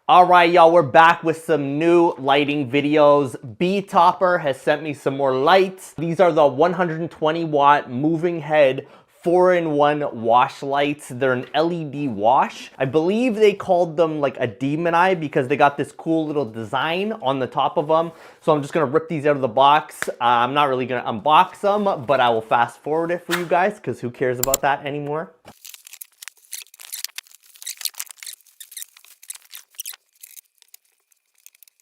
All right, y'all, we're back with some new lighting videos. Betopper has sent me some more lights. These are the 120 watt moving head 4-in-1 wash lights. They're an LED wash. I believe they called them like a demon eye because they got this cool little design on the top of them. So I'm just gonna rip these out of the box. I'm not really gonna unbox them, but I will fast forward it for you guys because who cares about that anymore?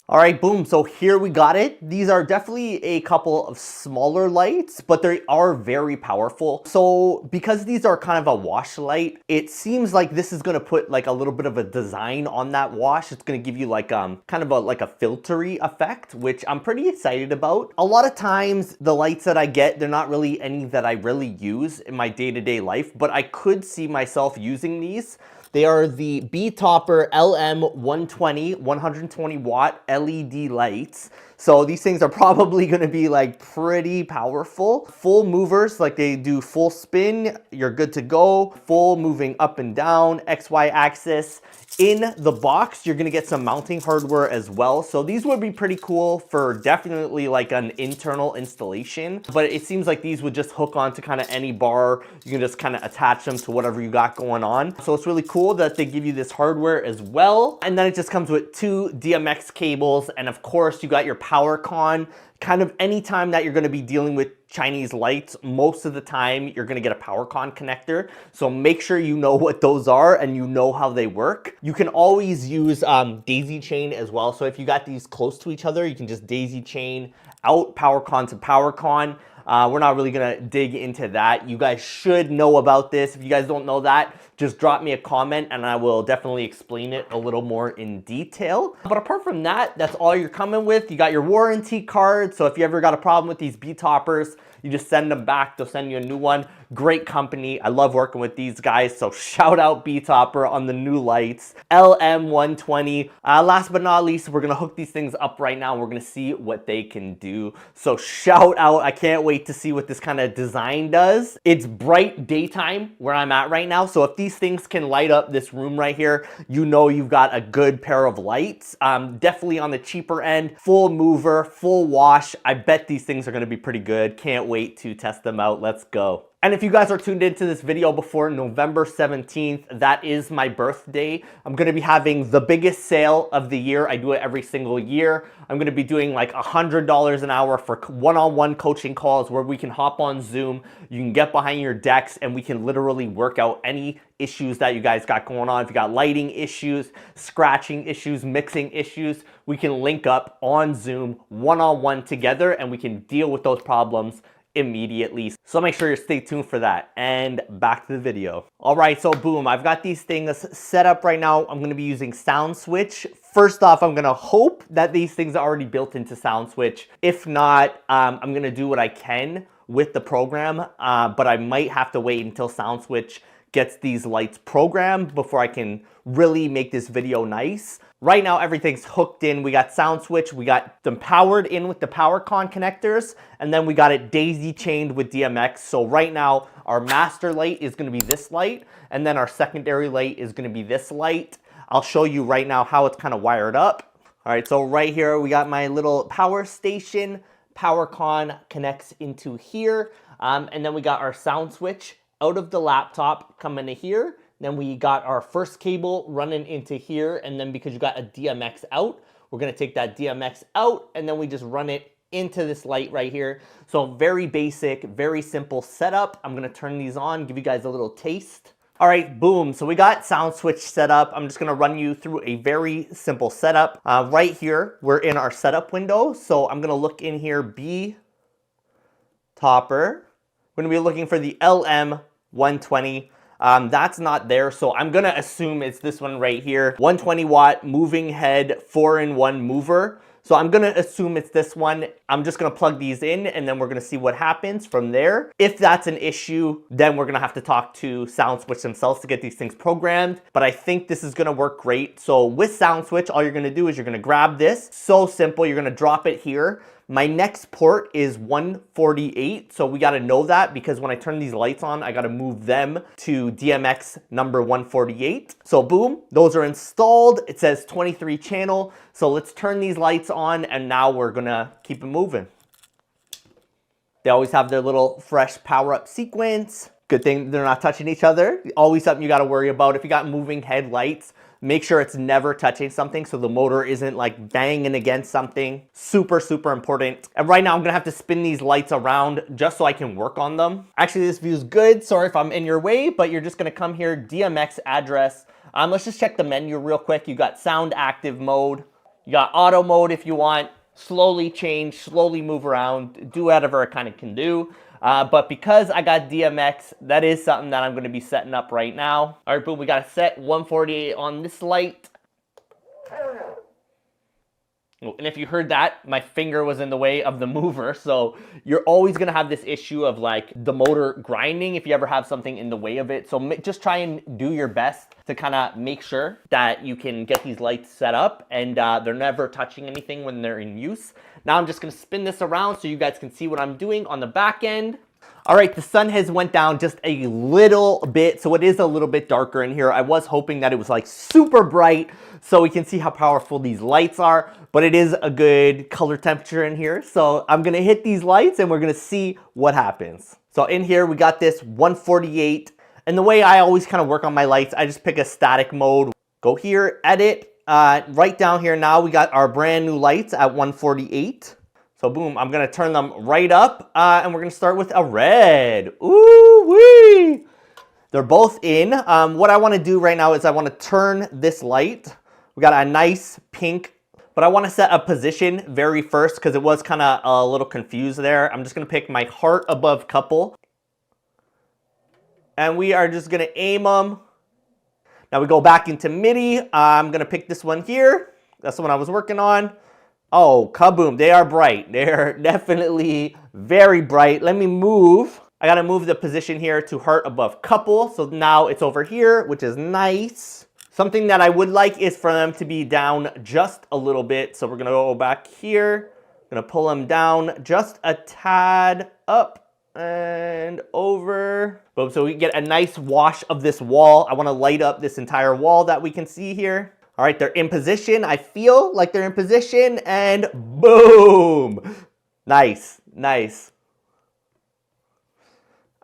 All right, boom, so here we got it. These are definitely a couple of smaller lights, but they are very powerful. So because these are kind of a wash light, it seems like this is gonna put like a little bit of a design on that wash. It's gonna give you like kind of like a filtery effect, which I'm pretty excited about. A lot of times the lights that I get, they're not really any that I really use in my day-to-day life, but I could see myself using these. They are the Betopper LM120 120 watt LED lights. So these things are probably gonna be like pretty powerful. Full movers, like they do full spin, you're good to go. Full moving up and down, XY axis. In the box, you're gonna get some mounting hardware as well. So these would be pretty cool for definitely like an internal installation, but it seems like these would just hook onto kind of any bar. You can just kind of attach them to whatever you got going on. So it's really cool that they give you this hardware as well. And then it just comes with 2 DMX cables. And of course you got your power con. Kind of anytime that you're gonna be dealing with Chinese lights, most of the time you're gonna get a power con connector. So make sure you know what those are and you know how they work. You can always use daisy chain as well. So if you got these close to each other, you can just daisy chain out power con to power con. We're not really gonna dig into that. You guys should know about this. If you guys don't know that, just drop me a comment and I will definitely explain it a little more in detail. But apart from that, that's all you're coming with. You got your warranty card. So if you ever got a problem with these Betoppers, you just send them back. They'll send you a new one. Great company. I love working with these guys. So shout out Betopper on the new lights. LM120. Last but not least, we're gonna hook these things up right now. We're gonna see what they can do. So shout out. I can't wait to see what this kind of design does. It's bright daytime where I'm at right now. So if these things can light up this room right here, you know you've got a good pair of lights. Definitely on the cheaper end. Full mover, full wash. I bet these things are gonna be pretty good. Can't wait to test them out. Let's go. And if you guys are tuned into this video before November 17th, that is my birthday. I'm gonna be having the biggest sale of the year. I do it every single year. I'm gonna be doing like $100 an hour for one-on-one coaching calls where we can hop on Zoom. You can get behind your decks and we can literally work out any issues that you guys got going on. If you got lighting issues, scratching issues, mixing issues, we can link up on Zoom one-on-one together and we can deal with those problems immediately. So make sure you stay tuned for that. And back to the video. All right, so boom, I've got these things set up right now. I'm gonna be using Sound Switch. First off, I'm gonna hope that these things are already built into Sound Switch. If not, I'm gonna do what I can with the program, but I might have to wait until Sound Switch gets these lights programmed before I can really make this video nice. Right now, everything's hooked in. We got Sound Switch, we got them powered in with the power con connectors, and then we got it daisy chained with DMX. So right now, our master light is gonna be this light, and then our secondary light is gonna be this light. I'll show you right now how it's kind of wired up. All right, so right here, we got my little power station. Power con connects into here, and then we got our Sound Switch out of the laptop coming to here. Then we got our first cable running into here, and then because you got a DMX out, we're gonna take that DMX out, and then we just run it into this light right here. So very basic, very simple setup. I'm gonna turn these on, give you guys a little taste. All right, boom, so we got Sound Switch set up. I'm just gonna run you through a very simple setup. Right here, we're in our setup window. So I'm gonna look in here, Betopper. We're gonna be looking for the LM120. That's not there, so I'm gonna assume it's this one right here. 120 watt moving head 4-in-1 mover. So I'm gonna assume it's this one. I'm just gonna plug these in and then we're gonna see what happens from there. If that's an issue, then we're gonna have to talk to Sound Switch themselves to get these things programmed. But I think this is gonna work great. So with Sound Switch, all you're gonna do is you're gonna grab this. So simple, you're gonna drop it here. My next port is 148, so we gotta know that because when I turn these lights on, I gotta move them to DMX number 148. So boom, those are installed. It says 23 channel. So let's turn these lights on and now we're gonna keep it moving. They always have their little fresh power-up sequence. Good thing they're not touching each other. Always something you gotta worry about. If you got moving headlights, make sure it's never touching something so the motor isn't like banging against something. Super, super important. And right now I'm gonna have to spin these lights around just so I can work on them. Actually, this view is good. Sorry if I'm in your way, but you're just gonna come here, DMX address. Let's just check the menu real quick. You got sound active mode. You got auto mode if you want. Slowly change, slowly move around, do whatever it kind of can do. But because I got DMX, that is something that I'm going to be setting up right now. All right, boom, we got to set 148 on this light. And if you heard that, my finger was in the way of the mover. So you're always going to have this issue of like the motor grinding if you ever have something in the way of it. So just try and do your best to kind of make sure that you can get these lights set up and they're never touching anything when they're in use. Now I'm just going to spin this around so you guys can see what I'm doing on the back end. All right, the sun has went down just a little bit, so it is a little bit darker in here. I was hoping that it was like super bright so we can see how powerful these lights are, but it is a good color temperature in here. So I'm gonna hit these lights and we're gonna see what happens. So in here, we got this 148, and the way I always kind of work on my lights, I just pick a static mode, go here, edit, right down here now, we got our brand new lights at 148. So boom, I'm gonna turn them right up and we're gonna start with a red. Ooh wee! They're both in. What I wanna do right now is I wanna turn this light. We got a nice pink, but I wanna set a position very first because it was kinda a little confused there. I'm just gonna pick my heart above couple. And we are just gonna aim them. Now we go back into MIDI. I'm gonna pick this one here. That's the one I was working on. Oh, kaboom, they are bright. They're definitely very bright. Let me move. I gotta move the position here to heart above couple. So now it's over here, which is nice. Something that I would like is for them to be down just a little bit. So we're gonna go back here. Gonna pull them down just a tad up and over. Boom, so we get a nice wash of this wall. I wanna light up this entire wall that we can see here. All right, they're in position. I feel like they're in position and boom. Nice, nice.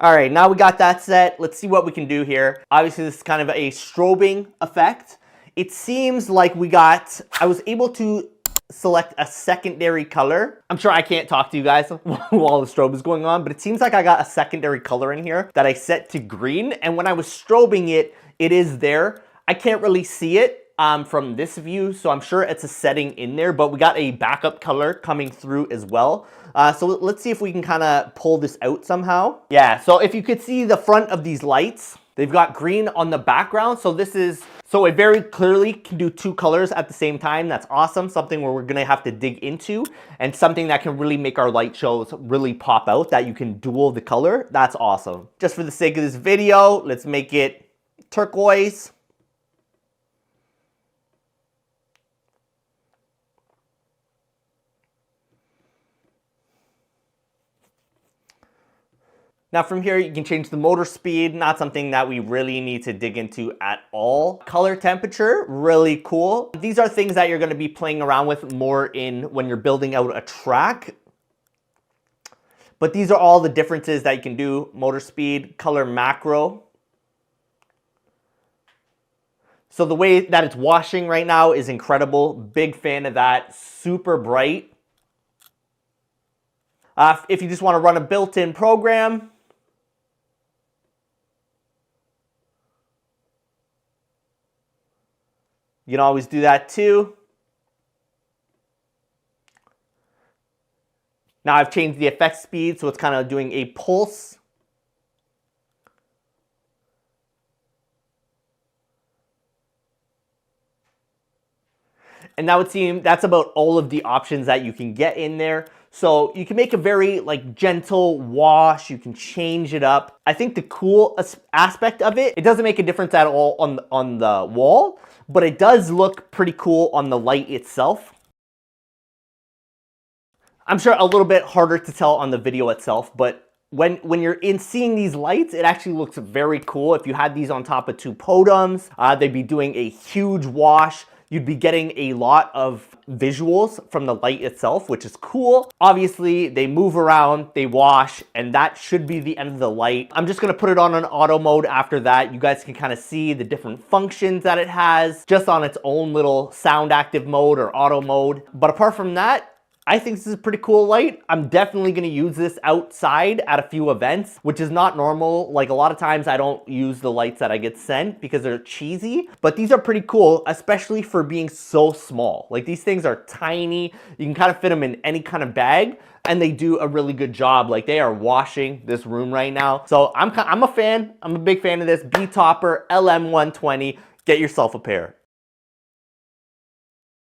All right, now we got that set. Let's see what we can do here. Obviously, this is kind of a strobing effect. It seems like I was able to select a secondary color. I'm sure I can't talk to you guys while the strobe is going on, but it seems like I got a secondary color in here that I set to green. And when I was strobing it, it is there. I can't really see it from this view, so I'm sure it's a setting in there, but we got a backup color coming through as well. So let's see if we can kind of pull this out somehow. Yeah, so if you could see the front of these lights, they've got green on the background. So it very clearly can do two colors at the same time. That's awesome. Something where we're gonna have to dig into, and something that can really make our light shows really pop out, that you can dual the color. That's awesome. Just for the sake of this video, let's make it turquoise. Now from here, you can change the motor speed, not something that we really need to dig into at all. Color temperature, really cool. These are things that you're gonna be playing around with more when you're building out a track. But these are all the differences that you can do. Motor speed, color macro. So the way that it's washing right now is incredible. Big fan of that, super bright. If you just wanna run a built-in program, you can always do that too. Now I've changed the effect speed, so it's kind of doing a pulse. And that would seem, that's about all of the options that you can get in there. So you can make a very like gentle wash, you can change it up. I think the cool aspect of it, it doesn't make a difference at all on the wall, but it does look pretty cool on the light itself. I'm sure a little bit harder to tell on the video itself, but when you're seeing these lights, it actually looks very cool. If you had these on top of two Podums, they'd be doing a huge wash. You'd be getting a lot of visuals from the light itself, which is cool. Obviously, they move around, they wash, and that should be the end of the light. I'm just gonna put it on an auto mode after that. You guys can kind of see the different functions that it has just on its own little sound active mode or auto mode. But apart from that, I think this is a pretty cool light. I'm definitely gonna use this outside at a few events, which is not normal. Like a lot of times I don't use the lights that I get sent because they're cheesy, but these are pretty cool, especially for being so small. Like these things are tiny. You can kind of fit them in any kind of bag and they do a really good job. Like they are washing this room right now. So I'm a fan. I'm a big fan of this Betopper LM120. Get yourself a pair.